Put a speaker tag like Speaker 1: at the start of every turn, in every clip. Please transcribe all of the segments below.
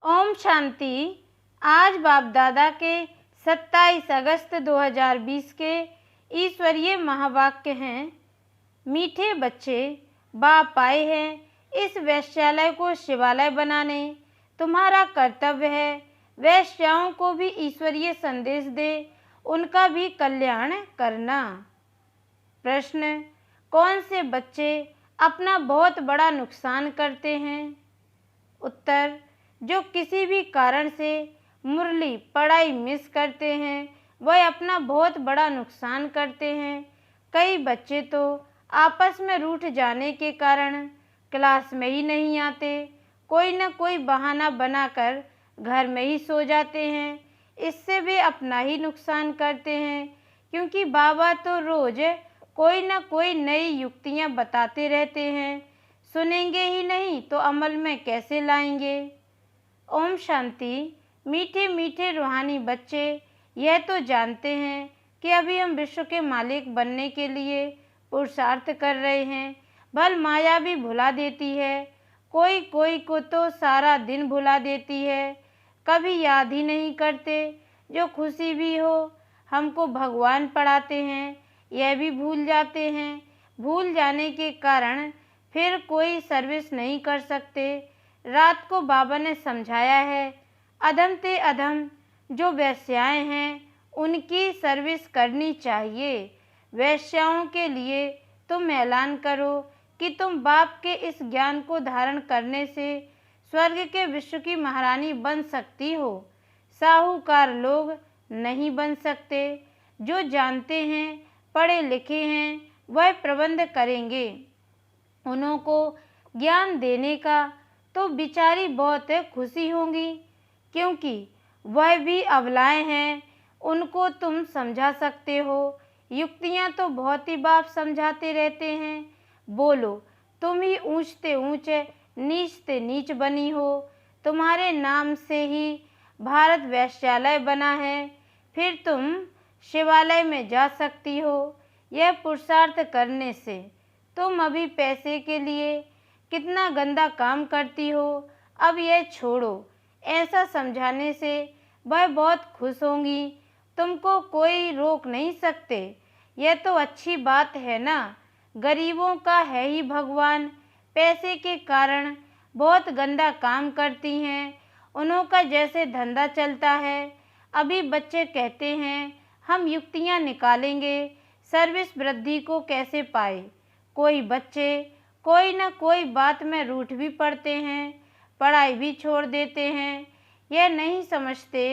Speaker 1: ओम शांति। आज बाप दादा के 27 अगस्त 2020 के ईश्वरीय महावाक्य हैं। मीठे बच्चे, बाप आए हैं इस वैश्यालय को शिवालय बनाने। तुम्हारा कर्तव्य है वैश्याओं को भी ईश्वरीय संदेश दे, उनका भी कल्याण करना। प्रश्न: कौन से बच्चे अपना बहुत बड़ा नुकसान करते हैं? उत्तर: जो किसी भी कारण से मुरली पढ़ाई मिस करते हैं वह अपना बहुत बड़ा नुकसान करते हैं। कई बच्चे तो आपस में रूठ जाने के कारण क्लास में ही नहीं आते, कोई न कोई बहाना बनाकर घर में ही सो जाते हैं। इससे वे अपना ही नुकसान करते हैं, क्योंकि बाबा तो रोज कोई न कोई नई युक्तियाँ बताते रहते हैं। सुनेंगे ही नहीं तो अमल में कैसे लाएंगे? ओम शांति। मीठे मीठे रूहानी बच्चे यह तो जानते हैं कि अभी हम विश्व के मालिक बनने के लिए पुरुषार्थ कर रहे हैं। भल माया भी भुला देती है, कोई कोई को तो सारा दिन भुला देती है, कभी याद ही नहीं करते। जो खुशी भी हो हमको भगवान पढ़ाते हैं यह भी भूल जाते हैं। भूल जाने के कारण फिर कोई सर्विस नहीं कर सकते। रात को बाबा ने समझाया है, अधम ते अधम जो वैश्याएं हैं उनकी सर्विस करनी चाहिए। वैश्याओं के लिए तुम ऐलान करो कि तुम बाप के इस ज्ञान को धारण करने से स्वर्ग के विश्व की महारानी बन सकती हो। साहूकार लोग नहीं बन सकते। जो जानते हैं, पढ़े लिखे हैं, वह प्रबंध करेंगे। उन्हों को ज्ञान देने का तो बिचारी बहुत खुशी होंगी, क्योंकि वह भी अबलाएं हैं। उनको तुम समझा सकते हो। युक्तियाँ तो बहुत ही बाप समझाते रहते हैं। बोलो, तुम ही ऊंचते ऊंच नीचते नीच बनी हो। तुम्हारे नाम से ही भारत वैश्यालय बना है, फिर तुम शिवालय में जा सकती हो। यह पुरुषार्थ करने से तुम अभी पैसे के लिए कितना गंदा काम करती हो, अब यह छोड़ो। ऐसा समझाने से वह बहुत खुश होंगी। तुमको कोई रोक नहीं सकते। यह तो अच्छी बात है ना। गरीबों का है ही भगवान। पैसे के कारण बहुत गंदा काम करती हैं। उन्हों का जैसे धंधा चलता है। अभी बच्चे कहते हैं हम युक्तियाँ निकालेंगे सर्विस वृद्धि को कैसे पाए। कोई बच्चे कोई न कोई बात में रूठ भी पड़ते हैं, पढ़ाई भी छोड़ देते हैं। यह नहीं समझते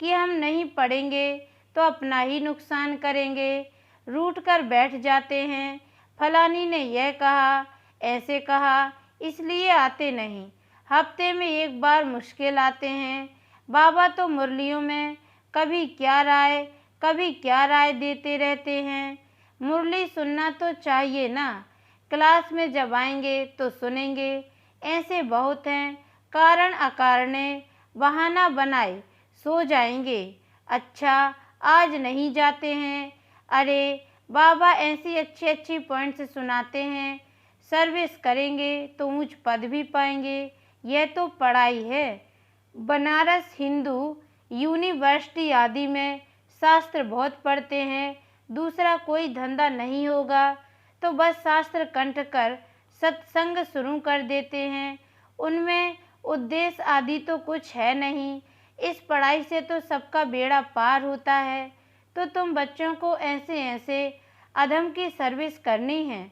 Speaker 1: कि हम नहीं पढ़ेंगे तो अपना ही नुकसान करेंगे। रूठ कर बैठ जाते हैं, फलानी ने यह कहा, ऐसे कहा, इसलिए आते नहीं। हफ्ते में एक बार मुश्किल आते हैं। बाबा तो मुरलियों में कभी क्या राय देते रहते हैं। मुरली सुनना तो चाहिए ना। क्लास में जब आएंगे तो सुनेंगे। ऐसे बहुत हैं, कारण अकारणे बहाना बनाए सो जाएंगे। अच्छा, आज नहीं जाते हैं। अरे बाबा ऐसी अच्छी अच्छी पॉइंट्स सुनाते हैं, सर्विस करेंगे तो ऊंच पद भी पाएंगे। यह तो पढ़ाई है। बनारस हिंदू यूनिवर्सिटी आदि में शास्त्र बहुत पढ़ते हैं। दूसरा कोई धंधा नहीं होगा तो बस शास्त्र कंठ कर सत्संग शुरू कर देते हैं। उनमें उद्देश्य आदि तो कुछ है नहीं। इस पढ़ाई से तो सबका बेड़ा पार होता है। तो तुम बच्चों को ऐसे ऐसे अधम की सर्विस करनी है।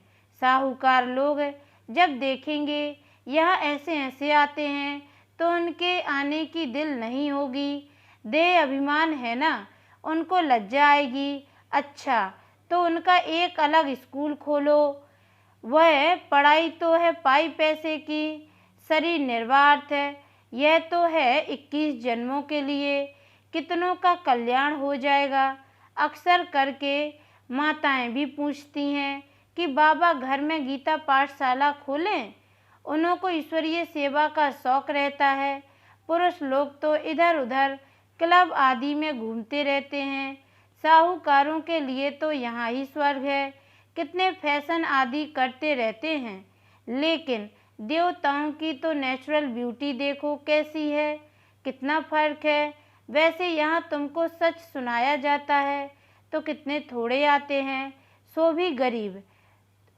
Speaker 1: साहूकार लोग जब देखेंगे यह ऐसे ऐसे आते हैं तो उनके आने की दिल नहीं होगी। देह अभिमान है ना, उनको लज्जा आएगी। अच्छा, तो उनका एक अलग स्कूल खोलो। वह पढ़ाई तो है पाई पैसे की, शरीर निर्वार्थ है। यह तो है 21 जन्मों के लिए। कितनों का कल्याण हो जाएगा। अक्सर करके माताएं भी पूछती हैं कि बाबा घर में गीता पाठशाला खोलें। उन्हों को ईश्वरीय सेवा का शौक रहता है। पुरुष लोग तो इधर उधर क्लब आदि में घूमते रहते हैं। साहूकारों के लिए तो यहाँ ही स्वर्ग है। कितने फैशन आदि करते रहते हैं, लेकिन देवताओं की तो नेचुरल ब्यूटी देखो कैसी है। कितना फर्क है। वैसे यहाँ तुमको सच सुनाया जाता है तो कितने थोड़े आते हैं, सो भी गरीब।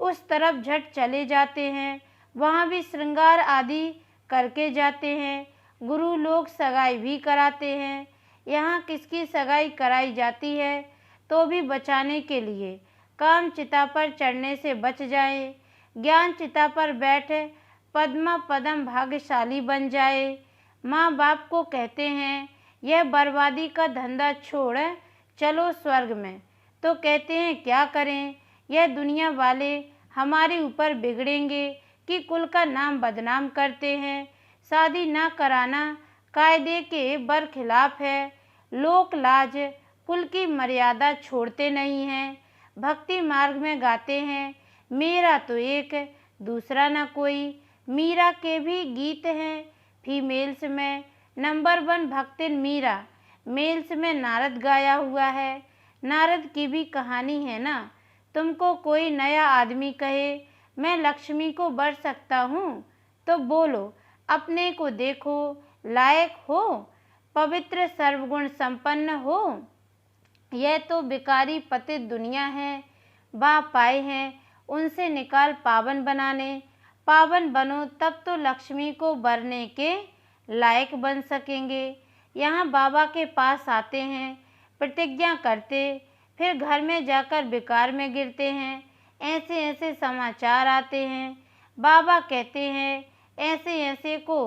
Speaker 1: उस तरफ झट चले जाते हैं, वहाँ भी श्रृंगार आदि करके जाते हैं। गुरु लोग सगाई भी कराते हैं। यहाँ किसकी सगाई कराई जाती है तो भी बचाने के लिए, काम चिता पर चढ़ने से बच जाए। ज्ञान चिता पर बैठे पद्मा पदम भाग्यशाली बन जाए। माँ बाप को कहते हैं यह बर्बादी का धंधा छोड़ चलो स्वर्ग में, तो कहते हैं क्या करें, यह दुनिया वाले हमारे ऊपर बिगड़ेंगे कि कुल का नाम बदनाम करते हैं। शादी ना कराना कायदे के बरखिलाफ है। लोक लाज कुल की मर्यादा छोड़ते नहीं हैं। भक्ति मार्ग में गाते हैं मेरा तो एक दूसरा ना कोई। मीरा के भी गीत हैं फीमेल्स में, नंबर 1 भक्तिन मीरा। मेल्स में नारद गाया हुआ है। नारद की भी कहानी है ना। तुमको कोई नया आदमी कहे मैं लक्ष्मी को बर सकता हूँ तो बोलो अपने को देखो, लायक हो, पवित्र सर्वगुण संपन्न हो। यह तो बिकारी पतित दुनिया है। बाप पाए हैं उनसे निकाल पावन बनाने। पावन बनो तब तो लक्ष्मी को बरने के लायक बन सकेंगे। यहाँ बाबा के पास आते हैं, प्रतिज्ञा करते, फिर घर में जाकर बेकार में गिरते हैं। ऐसे ऐसे समाचार आते हैं। बाबा कहते हैं ऐसे ऐसे को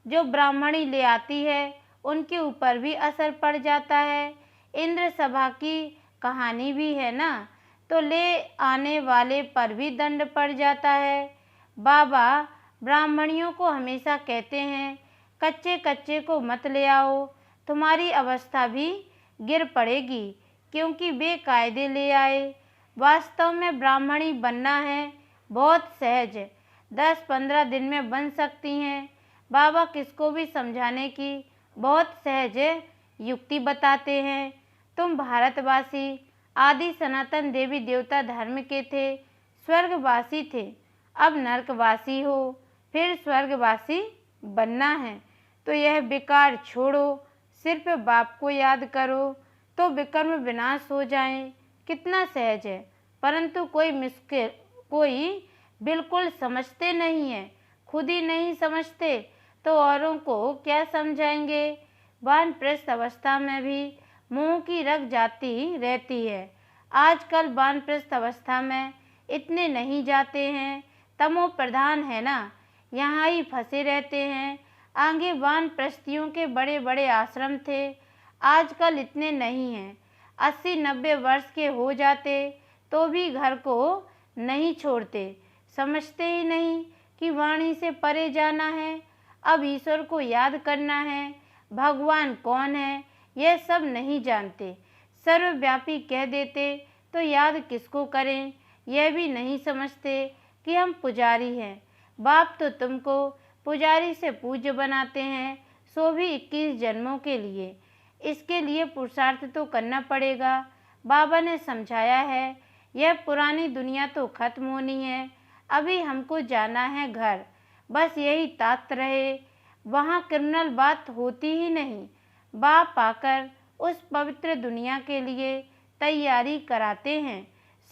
Speaker 1: जो ब्राह्मणी ले आती है उनके ऊपर भी असर पड़ जाता है। इंद्र सभा की कहानी भी है ना, तो ले आने वाले पर भी दंड पड़ जाता है। बाबा ब्राह्मणियों को हमेशा कहते हैं कच्चे कच्चे को मत ले आओ, तुम्हारी अवस्था भी गिर पड़ेगी क्योंकि बेकायदे ले आए। वास्तव में ब्राह्मणी बनना है बहुत सहज, 10-15 दिन में बन सकती हैं। बाबा किसको भी समझाने की बहुत सहज युक्ति बताते हैं। तुम भारतवासी आदि सनातन देवी देवता धर्म के थे, स्वर्गवासी थे, अब नरकवासी हो, फिर स्वर्गवासी बनना है तो यह बेकार छोड़ो, सिर्फ बाप को याद करो तो विकर्म विनाश हो जाए। कितना सहज है, परंतु कोई बिल्कुल समझते नहीं है। खुद ही नहीं समझते तो औरों को क्या समझाएंगे। वानप्रस्थ अवस्था में भी मुंह की रख जाती रहती है। आजकल वानप्रस्थ अवस्था में इतने नहीं जाते हैं, तमो प्रधान है ना, यहाँ ही फंसे रहते हैं। आगे वानप्रस्थियों के बड़े बड़े आश्रम थे, आजकल इतने नहीं हैं। 80-90 वर्ष के हो जाते तो भी घर को नहीं छोड़ते, समझते ही नहीं कि वाणी से परे जाना है, अब ईश्वर को याद करना है। भगवान कौन है यह सब नहीं जानते, सर्वव्यापी कह देते तो याद किसको करें यह भी नहीं समझते कि हम पुजारी हैं। बाप तो तुमको पुजारी से पूज्य बनाते हैं, सो भी 21 जन्मों के लिए। इसके लिए पुरुषार्थ तो करना पड़ेगा। बाबा ने समझाया है यह पुरानी दुनिया तो खत्म होनी है, अभी हमको जाना है घर, बस यही तात रहे। वहाँ क्रिमिनल बात होती ही नहीं। बाप आकर उस पवित्र दुनिया के लिए तैयारी कराते हैं।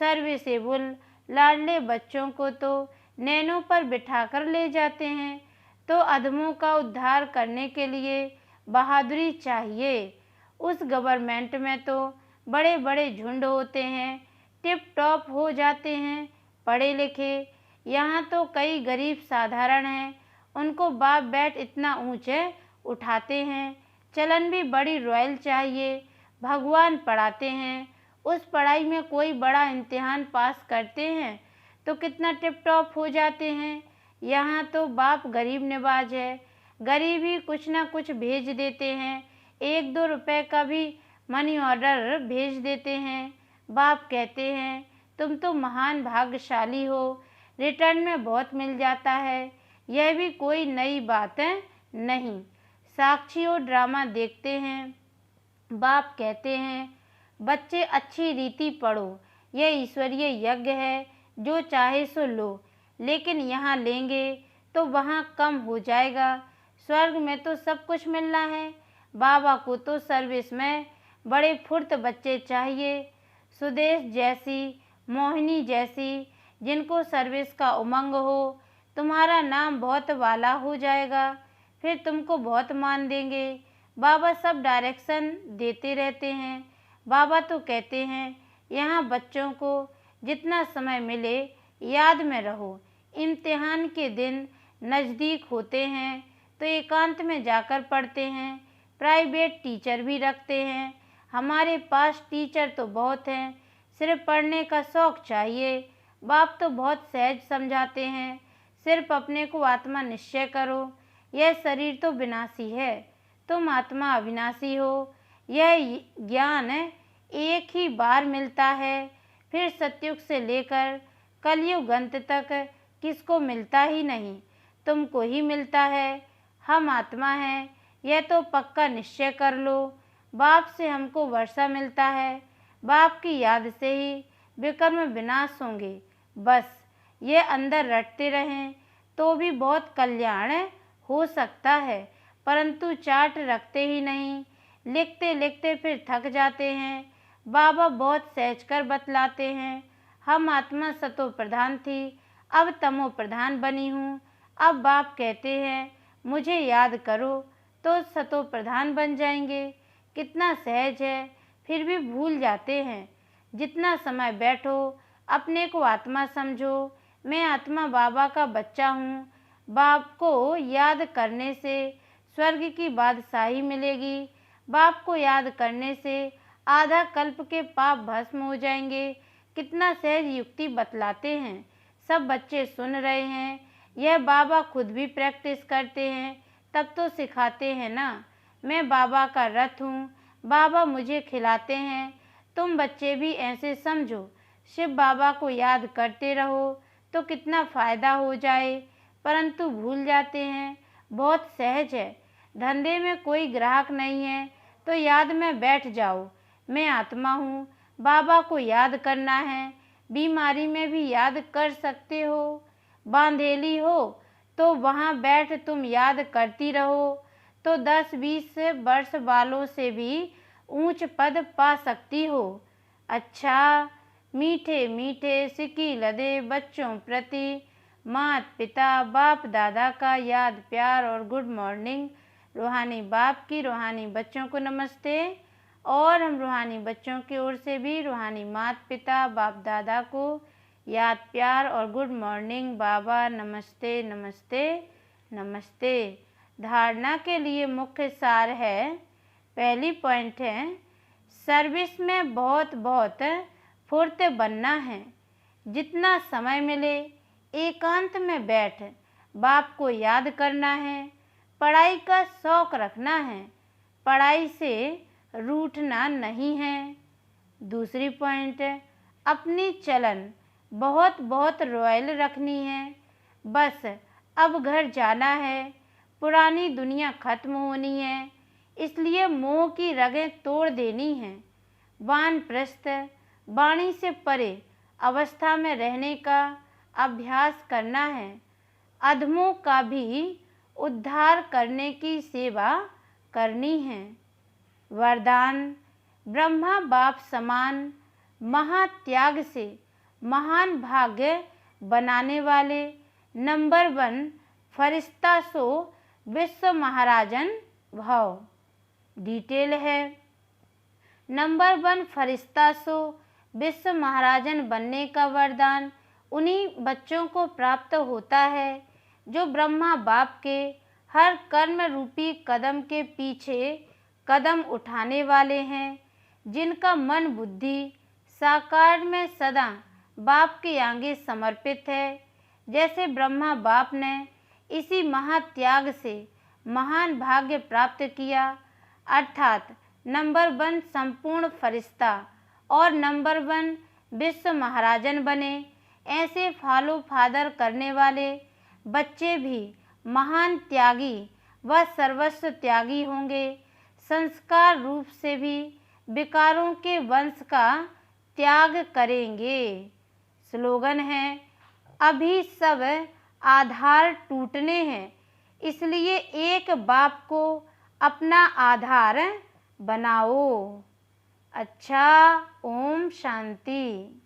Speaker 1: सर्विसेबल लाडले बच्चों को तो नैनों पर बिठाकर ले जाते हैं, तो अधमों का उद्धार करने के लिए बहादुरी चाहिए। उस गवर्नमेंट में तो बड़े बड़े झुंड होते हैं, टिप टॉप हो जाते हैं पढ़े लिखे। यहाँ तो कई गरीब साधारण हैं, उनको बाप बैठ इतना ऊंचे उठाते हैं। चलन भी बड़ी रॉयल चाहिए। भगवान पढ़ाते हैं, उस पढ़ाई में कोई बड़ा इम्तिहान पास करते हैं तो कितना टिप टॉप हो जाते हैं। यहाँ तो बाप गरीब नवाज है, गरीब ही कुछ ना कुछ भेज देते हैं, 1-2 रुपए का भी मनी ऑर्डर भेज देते हैं। बाप कहते हैं तुम तो महान भाग्यशाली हो, रिटर्न में बहुत मिल जाता है, यह भी कोई नई बात नहीं। साक्षी और ड्रामा देखते हैं। बाप कहते हैं बच्चे अच्छी रीति पढ़ो, यह ईश्वरीय यज्ञ है, जो चाहे सो लो, लेकिन यहाँ लेंगे तो वहाँ कम हो जाएगा, स्वर्ग में तो सब कुछ मिलना है। बाबा को तो सर्विस में बड़े फुर्त बच्चे चाहिए, सुदेश जैसी, मोहिनी जैसी, जिनको सर्विस का उमंग हो। तुम्हारा नाम बहुत वाला हो जाएगा, फिर तुमको बहुत मान देंगे। बाबा सब डायरेक्शन देते रहते हैं। बाबा तो कहते हैं यहाँ बच्चों को जितना समय मिले याद में रहो। इम्तिहान के दिन नज़दीक होते हैं तो एकांत में जाकर पढ़ते हैं। प्राइवेट टीचर भी रखते हैं। हमारे पास टीचर तो बहुत हैं, सिर्फ पढ़ने का शौक़ चाहिए। बाप तो बहुत सहज समझाते हैं, सिर्फ अपने को आत्मा निश्चय करो। यह शरीर तो विनाशी है, तुम आत्मा अविनाशी हो। यह ज्ञान एक ही बार मिलता है, फिर सतयुग से लेकर कलयुग अंत तक किसको मिलता ही नहीं, तुमको ही मिलता है। हम आत्मा हैं, यह तो पक्का निश्चय कर लो। बाप से हमको वर्षा मिलता है, बाप की याद से ही विकर्म विनाश होंगे। बस ये अंदर रटते रहें तो भी बहुत कल्याण हो सकता है, परंतु चार्ट रखते ही नहीं, लिखते लिखते फिर थक जाते हैं। बाबा बहुत सहज कर बतलाते हैं, हम आत्मा सतो प्रधान थी, अब तमो प्रधान बनी हूँ। अब बाप कहते हैं मुझे याद करो तो सतो प्रधान बन जाएंगे। कितना सहज है, फिर भी भूल जाते हैं। जितना समय बैठो अपने को आत्मा समझो। मैं आत्मा बाबा का बच्चा हूँ। बाप को याद करने से स्वर्ग की बादशाही मिलेगी। बाप को याद करने से आधा कल्प के पाप भस्म हो जाएंगे। कितना सहज युक्ति बतलाते हैं, सब बच्चे सुन रहे हैं। यह बाबा खुद भी प्रैक्टिस करते हैं, तब तो सिखाते हैं ना। मैं बाबा का रथ हूँ, बाबा मुझे खिलाते हैं। तुम बच्चे भी ऐसे समझो, शिव बाबा को याद करते रहो तो कितना फ़ायदा हो जाए, परंतु भूल जाते हैं। बहुत सहज है, धंधे में कोई ग्राहक नहीं है तो याद में बैठ जाओ। मैं आत्मा हूँ, बाबा को याद करना है। बीमारी में भी याद कर सकते हो, बांधेली हो तो वहाँ बैठ तुम याद करती रहो तो 10-20 वर्ष वालों से भी ऊंच पद पा सकती हो। अच्छा, मीठे मीठे सिक्की लदे बच्चों प्रति माता पिता बाप दादा का याद प्यार और गुड मॉर्निंग। रूहानी बाप की रूहानी बच्चों को नमस्ते, और हम रूहानी बच्चों की ओर से भी रूहानी माता पिता बाप दादा को याद प्यार और गुड मॉर्निंग। बाबा नमस्ते नमस्ते नमस्ते। धारणा के लिए मुख्य सार है, पहली पॉइंट है सर्विस में बहुत बहुत फुर्त बनना है। जितना समय मिले एकांत में बैठ बाप को याद करना है। पढ़ाई का शौक़ रखना है, पढ़ाई से रूठना नहीं है। दूसरी पॉइंट, अपनी चलन बहुत बहुत रॉयल रखनी है। बस अब घर जाना है, पुरानी दुनिया खत्म होनी है, इसलिए मोह की रगें तोड़ देनी है। वानप्रस्थ वाणी से परे अवस्था में रहने का अभ्यास करना है। अधमों का भी उद्धार करने की सेवा करनी है। वरदान, ब्रह्मा बाप समान महात्याग से महान भाग्य बनाने वाले नंबर 1 फरिश्ता सो विश्व महाराजन भव। डिटेल है, नंबर 1 फरिश्ता सो विश्व महाराजन बनने का वरदान उन्हीं बच्चों को प्राप्त होता है जो ब्रह्मा बाप के हर कर्म रूपी कदम के पीछे कदम उठाने वाले हैं, जिनका मन बुद्धि साकार में सदा बाप के आगे समर्पित है। जैसे ब्रह्मा बाप ने इसी महात्याग से महान भाग्य प्राप्त किया, अर्थात नंबर 1 संपूर्ण फरिश्ता और नंबर 1 विश्व महाराजन बने। ऐसे फॉलो फादर करने वाले बच्चे भी महान त्यागी व सर्वस्व त्यागी होंगे। संस्कार रूप से भी विकारों के वंश का त्याग करेंगे। स्लोगन है, अभी सब आधार टूटने हैं, इसलिए एक बाप को अपना आधार बनाओ। अच्छा, ओम शांति।